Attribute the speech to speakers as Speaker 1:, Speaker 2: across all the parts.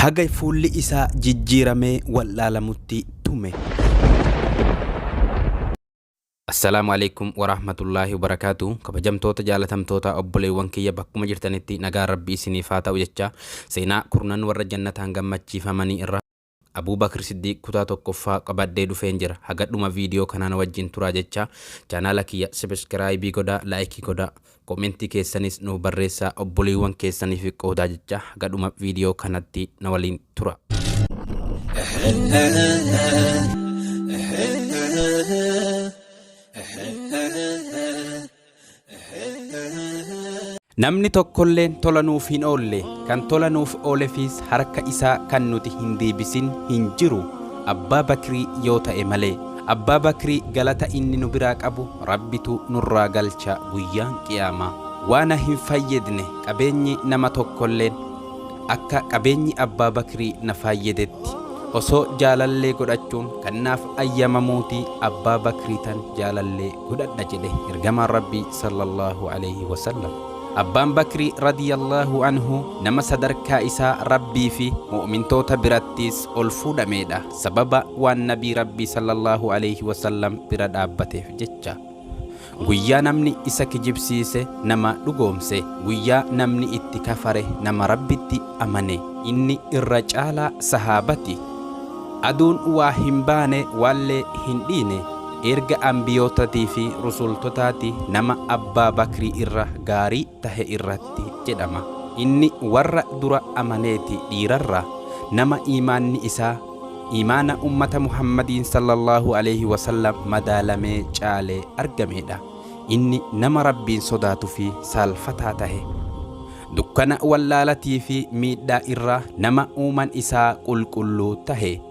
Speaker 1: Hagay fuulli isaa jijjiiramee wallaalamutti tume. Assalamu alaikum warahmatullahi wabarakatuh. Kabajamtoota jaalatamtoota obboleewwan kiyya bakkuma jirtanitti nagaa rabbii isiniif haa ta'u jecha seenaa kurnan warra jannatan gammachifamanii irra Abu Bakri Siddiq kutaa tokkoffaa qabadee dhufeen jira. Hagadhuma viidiyoo kanaan wajjin turaa jecha channel kiyya subscribe godhaa, like godhaa, commenti keessanis nu barreessaa, obboleewwan keessaniif qoodaa jecha hagadhuma viidiyoo kanatti na waliin tura. Namni tokkolleen tola nuuf hin oolle kan tola nuuf oolefis harka isaa kan nuti hin deebisin hin jiru Abbaa Bakrii yoo ta'e malee. Abbaa Bakrii galata inni nu biraa qabu rabbitu nurraa galcha guyyaan qiyaamaa. Waan hin fayyadne qabeenyi nama tokkolleen akka qabeenyi Abbaa Bakrii na fayyadetti osoo jaalallee godhachuun kannaaf ayyamamuuti Abbaa Bakrii tan jaalallee godhadha jedhe ergamaan Rabbii sallallahu alaihi wasallam. Abbaan Bakri radiyallahu anhu nama sadarkaa isaa Rabbii fi mu'mintoota birattis ol fuudhameedha sababa waan Nabii Rabbii sallallahu alaihi wasallam bira dhaabbateef jecha. Guyyaa namni isa kijibsiise nama dhugoomse, guyyaa namni itti kafare nama Rabbitti amane, inni irra caalaa sahaabati. Aduun waa hin baane wallee hin dhiine erga ambiyootatii fi rusultotaati nama Abbaa Bakrii irra gaarii tahe irratti jedhama. Inni warra dura amaneeti dhiirarra nama imaanni isaa imaana ummata Muhammadiin sallallahu alaihi wasallam madaalamee caalee argameedha. Inni nama Rabbiin sodaatu fi saalfataa tahe dukkana wallaalatii fi miidhaa irra nama uuman isaa qulqulluu tahe.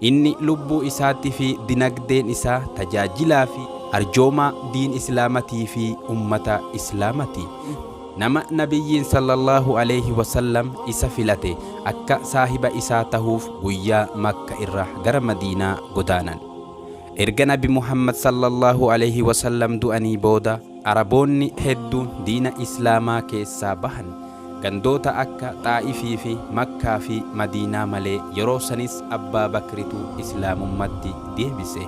Speaker 1: Inni lubbuu isaatti fi dinagdeen isaa tajaajilaa fi arjoomaa diin islaamatii fi ummata islaamati. Nama nabiyyiin sallallahu alaihi wasallam isa filate akka saahiba isaa tahuuf guyyaa Makka irra gara Madiinaa godaanan. Erga Nabi Muhammad sallallahu alaihi wasallam du'anii booda Araboonni hedduun diina islaamaa keessaa bahan. Gandoota akka Xaa'ifii fi Makkaa fi Madiinaa malee yeroo sanis Abbaa Bakritu islaamummatti deebise.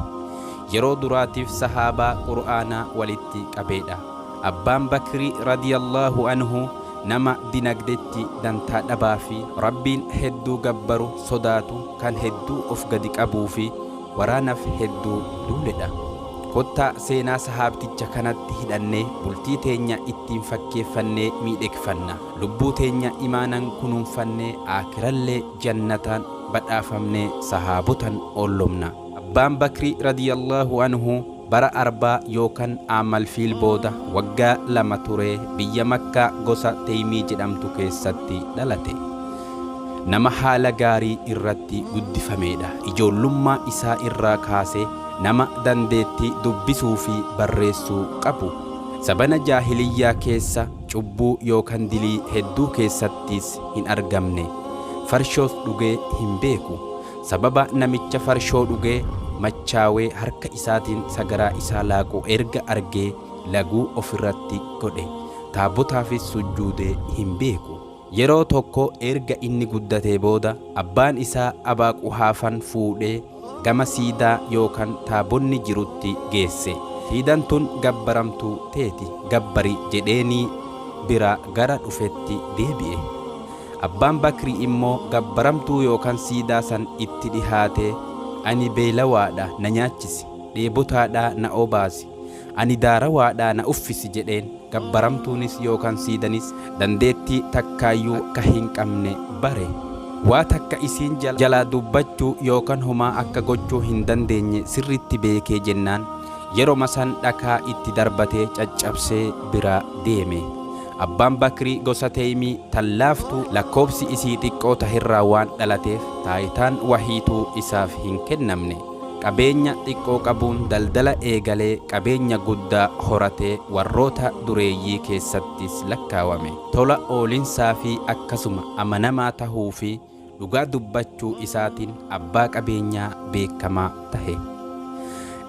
Speaker 1: Yeroo duraatiif sahaabaa Qur'aanaa walitti qabeedha. Abbaan Bakri radiyallahu anhu nama dinagdetti dantaa dhabaa fi Rabbiin hedduu gabbaru sodaatu kan hedduu of gadi qabuu fi waraanaaf hedduu duuledha. Kottaa seenaa sahaabticha kanatti hidhannee bultii teenya ittiin fakkeeffannee miidhegfanna. Lubbuu teenya imaanan kunuunfannee aakirallee jannatan badhaafamnee sahaabotan ollomna. Abbaan Bakri radiyallahu anhu bara arbaa yookan aamal fiil booda waggaa 2 turee biyya Makkaa gosa Teymii jedhamtu keessatti dhalate. Nama haala gaarii irratti guddifameedha. Ijoollummaa isaa irraa kaasee nama dandeetti dubbisuu fi barreessuu qabu. Sabana jaahiliyyaa keessa cubbuu yookan dilii hedduu keessattis hin argamne. Farshoos dhugee hin beeku. Sababa namicha farshoo dhugee machaawee harka isaatiin sagaraa isaa laaqu erga argee laguu ofirratti godhe. Taabotaafis sujjuudee hin beeku. Yeroo tokko erga inni guddatee booda abbaan isaa Abaa Quhaafan fuudhee gama siidaa yookan taabonni jirutti geesse. Siidaan tun gabbaramtuu teeti gabbari jedheenii bira gara dhufetti deebi'e. Abbaan Bakrii immoo gabbaramtuu yookan siidaa san itti dhihaatee ani beelawaadha na nyaachisi, dheebotaadha na obaasi, ani daarawaadha na uffisi jedheen. Gabbaramtuunis yookan siidanis dandeettii takkaayyuu akka hin qabne bare. Waa takka isiin jalaa dubbachuu yookan homaa akka gochuu hin dandeenye sirritti beekee jennaan yeroo san dhakaa itti darbatee caccabsee bira deeme. Abbaan Bakrii gosa Teymii tallaaftuu lakkoobsi isii xiqqoo tahirraa waan dhalateef taayitaan wahiituu isaaf hin kennamne. Qabeenya xiqqoo qabuun daldala eegalee qabeenya guddaa horatee warroota dureeyyii keessattis lakkaawame. Tola oolinsaa fi akkasuma amanamaa tahuu fi dhugaa dubbachuu isaatiin abbaa qabeenyaa beekamaa tahe.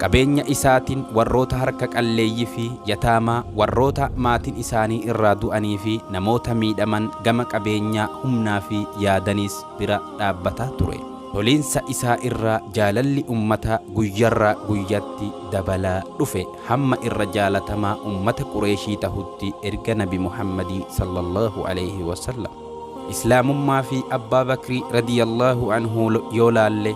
Speaker 1: qabeenya isaatiin warroota harka qalleeyyii fi yataamaa warroota maatiin isaanii irraa du'anii fi namoota miidhaman gama qabeenyaa humnaa fi yaadaniis bira dhaabbataa ture. Toliinsa isaa irraa jaalalli ummataa guyyarraa guyyatti dabalaa dhufe hamma irra jaalatamaa ummata Qureeshii tahutti erga Nabi Muhammadii sallallahu alaihi wasallam. Islaamummaa fi Abbaa Bakrii radiyallahu anhu yoo laalle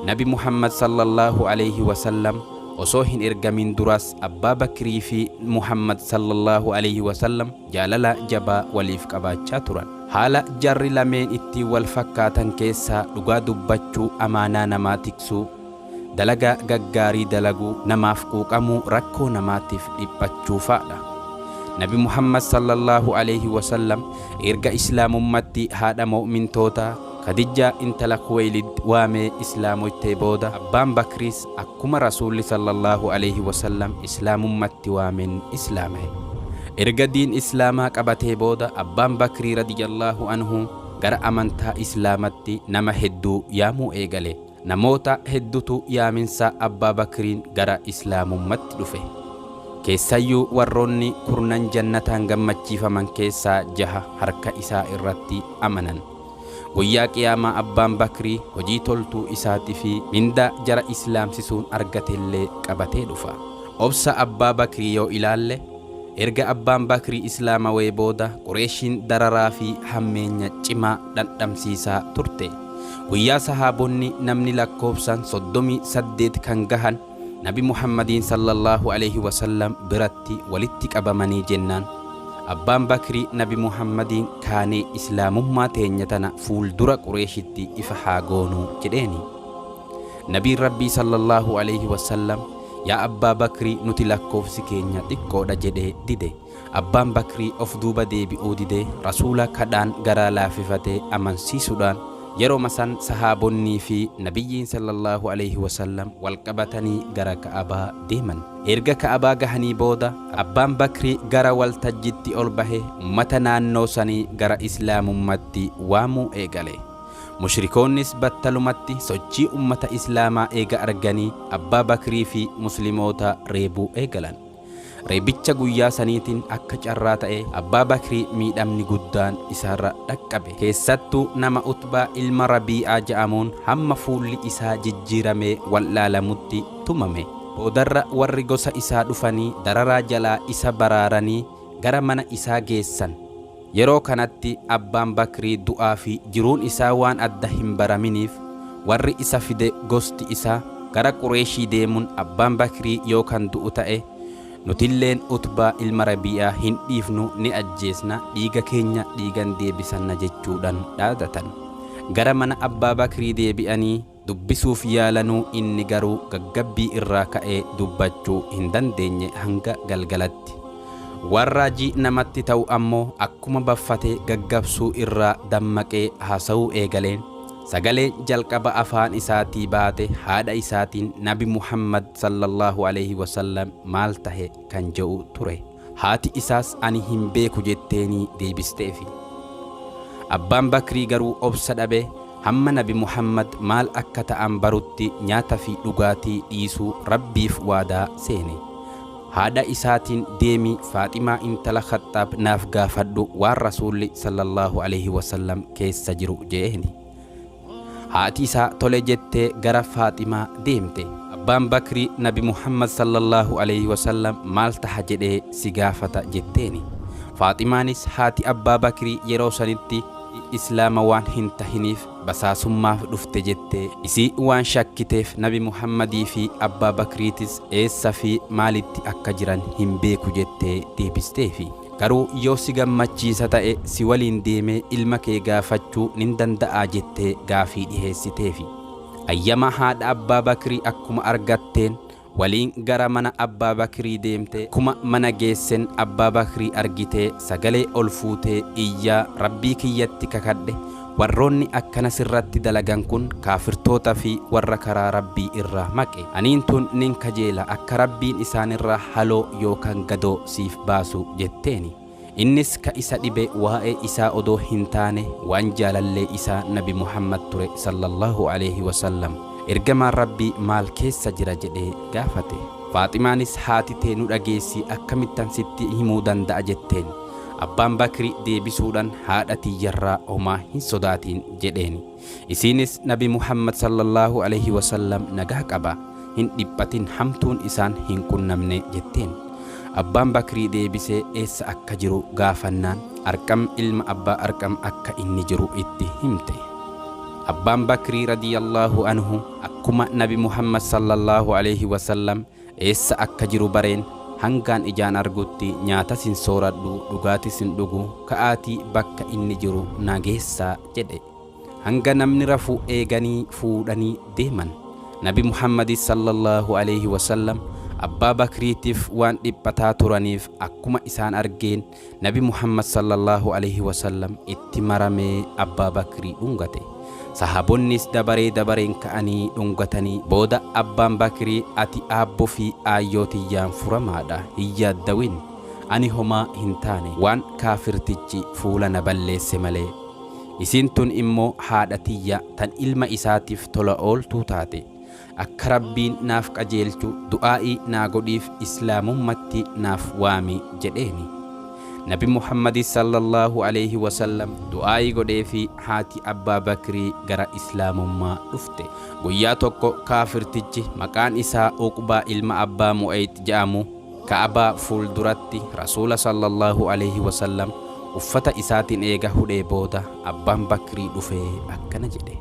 Speaker 1: Nabi Muhammad sallallahu alaihi wasallam osoo hin ergamin duras Abbaa Bakrii fi Muhammad sallallahu alaihi wasallam jaalala jabaa waliif qabaachaa turan. Haala jarri lameen itti wal fakkaatan keessaa dhugaa dubbachuu, amaanaa namaa tiksuu, dalagaa gaggaarii dalaguu, namaaf quuqamuu, rakkoo namaatiif dhiphachuu fa'aadha. Nabi Muhammad sallallahu alaihi wasallam erga islaamummatti haadha mu'mintootaa Khadijaa intala Khuwaylid waamee islaamoytee booda Abbaan Bakriis akkuma Rasuulli sallallahu alaihi wasallam islaamummatti waameen islaame. Erga diin islaamaa qabatee booda Abbaan Bakrii radiyallahu anhu gara amantaa islaamatti nama hedduu yaamuu eegale. Namoota hedduutu yaaminsa Abbaa Bakriin gara islaamummatti dhufe. Keessayyuu warroonni kurnan jannatan gammachifaman keessaa 6 harka isaa irratti amanan. Guyyaa qiyaamaa Abbaan Bakrii hojii toltuu isaatii fi mindaa jara islaamsisuun argatellee qabatee dhufa. Obsa Abbaa Bakrii yoo ilaalle erga Abbaan Bakrii islaamawee booda Qureeshiin dararaa fi hammeenya cimaa dhandhamsiisaa turte. Guyyaa sahaabonni namni lakkoofsan 38 kan gahan Nabi Muhammadiin sallallahu alaihi wasallam biratti walitti qabamanii jennaan Abbaan Bakrii Nabi Muhammadiin kaanee islaamummaa teenya tana fuuldura Qureeshitti ifa haa goonuu jedheeni. Nabiin Rabbii sallallahu alaihi wasallam yaa Abbaa Bakrii nuti lakkoofsi keenya xiqqoodha jedhee dide. Abbaan Bakrii of duuba deebi'uu didee Rasuula kadhaan garaa laafifatee amansiisuudhaan yeroo masan sahaabonnii fi Nabiyyiin sallallahu alaihi wasallam walqabatanii gara Ka'abaa deeman. Erga Ka'abaa gahanii booda Abbaan Bakrii gara waltajjitti ol bahe ummata naannoo sanii gara islaamummatti waamuu eegale. Mushrikoonnis battalumatti sochii ummata islaamaa eega arganii Abbaa Bakrii fi muslimoota reebuu eegalan. Reebicha guyyaa saniitiin akka carraa ta'e Abbaa Bakrii miidhamni guddaan isaarra dhaqqabe. Keessattuu nama Utbaa ilma Rabi'aa jedhamuun hamma fuulli isaa jijjiiramee wallaalamutti tumame. Boodarra warri gosa isaa dhufanii dararaa jalaa isa baraaranii gara mana isaa geessan. Yeroo kanatti Abbaan Bakrii du'aa fi jiruun isaa waan adda hin baraminiif warri isa fide gosti isaa gara Qureeshii deemuun Abbaan Bakrii yoo kan du'u ta'e nutilleen Utbaa ilma Rabi'aa hin dhiifnu ni ajjeesna, dhiiga keenya dhiigan deebisanna jechuudhaan dhaadatan. Gara mana Abbaa Bakrii deebi'anii dubbisuuf yaalanuu inni garuu gaggabbii irraa ka'ee dubbachuu hin dandeenye hanga galgalatti. Warraajii namatti ta'u ammoo akkuma baffatee gaggabsuu irraa dammaqee haasa'uu eegaleen sagalee jalqaba afaan isaatii baate haadha isaatiin Nabi Muhammad sallallahu alaihi wasallam maal tahe kan jedhu ture. Haati isaas ani hin beeku jetteeni deebisteefi. Abbaan Bakrii garuu obsa dhabe hamma Nabi Muhammad maal akka ta'an barutti nyaata fi dhugaatii dhiisuu Rabbiif waadaa seene. Haadha isaatiin deemi Faaximaa intala Khaxaab naaf gaafadhu waan Rasuulli sallallahu alaihi wasallam keessa jiru jeeni. Haati isaa tole jettee gara Faaximaa deemte. Abbaan Bakrii Nabi Muhammad sallallahu alaihi wasallam maal taha jedhee si gaafata jetteeni. Faaximaanis haati Abbaa Bakrii yeroo sanitti islaama waan hin tahiniif basaasummaaf dhufte jettee isii waan shakkiteef Nabi Muhammadii fi Abbaa Bakriitis eessa fi maalitti akka jiran hin beeku jettee deebisteefi. Garuu yoo si gammachiisa ta'e si waliin deemee ilma kee gaafachuu nin danda'aa jettee gaafii dhiheessiteefi. Ayyama haadha Abbaa Bakrii akkuma argatteen waliin gara mana Abbaa Bakrii deemte. Kuma mana geessen Abbaa Bakrii argitee sagalee ol fuutee iyyaa Rabbii kiyyatti kakadhe warroonni akkana sirratti dalagan kun kaafirtoota fi warra karaa Rabbii irraa maqe. Aniin tun nin kajeela akka Rabbiin isaanirraa haloo yookaan gadoo siif baasu jetteeni. Innis ka isa dhibe waa'ee isaa odoo hin taane waan jaalallee isaa Nabi Muhammad ture sallallahu alaihi wasallam. ergamaan rabbii maal keessa jira jedhee gaafate. Faaximaanis haati tee nu dhageessi akkamittan sitti himuu danda'a jetteen. Abbaan Bakri deebisuudhaan haadha tiyyarraa homaa hin sodaatin jedheeni. Isiinis Nabi Muhammad sallallahu alaihi wasallam nagaa qaba, hin dhiphatin, hamtuun isaan hin qunnamne jetteen. Abbaan Bakri deebisee eessa akka jiru gaafannaan Arqam ilma abbaa Arqam akka inni jiru itti himte. Abbaan Bakri radiyallahu anhu akkuma Nabi Muhammad sallallahu alaihi wasallam eessa akka jiru bareen hangaan ijaan argutti nyaata sin sooradhu, dhugaati sin dhugu, ka'aatii bakka inni jiru nageessaa jedhe. Hanga namni rafu eeganii fuudhanii deeman. Nabi Muhammad sallallahu alaihi wasallam Abbaa Bakriitiif waan dhiphataa turaniif akkuma isaan argeen Nabi Muhammad sallallahu alaihi wasallam itti maramee Abbaa Bakrii dhungate. Sahaabonnis dabareen ka'anii dhungatanii booda Abbaan Bakrii ati aabboo fi aayyoo tiyyaan furamaadha, hin yaaddawin, ani homaa hin taane, waan kaafirtichi fuula na balleesse malee. Isiin tun immoo haadha tiyya tan ilma isaatiif tola ooltuu taate. Akka rabbiin naaf qajeelchu du'aa'ii naa godhiif islaamummatti naaf waami jedheeni. Nabi Muhammad sallallahu alaihi wasallam du'aa'ii godhee fi haati Abbaa Bakrii gara islaamummaa dhufte. Guyyaa tokko kaafirtichi maqaan isaa Uqbaa ilma Abbaa Mu'ayt jedhamu Ka'abaa fuulduratti Rasuula sallallahu alaihi wasallam uffata isaatiin eega hudhee booda Abbaan Bakrii dhufee akkana jedhe.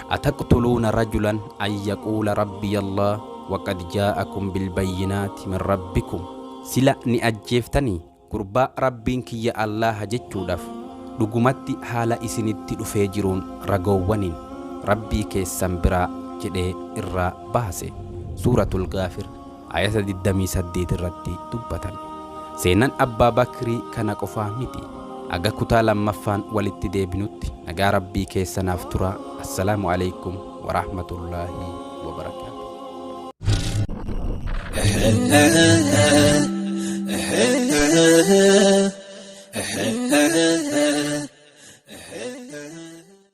Speaker 1: أتقتلون رجلا أن يقول ربي الله وقد جاءكم بالبينات من ربكم سلا نأجفتني قربا ربك يا الله جتشودف لقمتي حالا إسنتي دفجرون رقوانين ربي كيسنبرا جدي إرى باسي سورة الغافر آية الدمي سديد الردي دبتن. سينان أبا بكري كان قفامتي aga kutaa lammaffaan walitti deebinutti nagaa rabbii keessa naaf tura. Assalaamu alaikum wa rahmatullahi wa barakaatuh.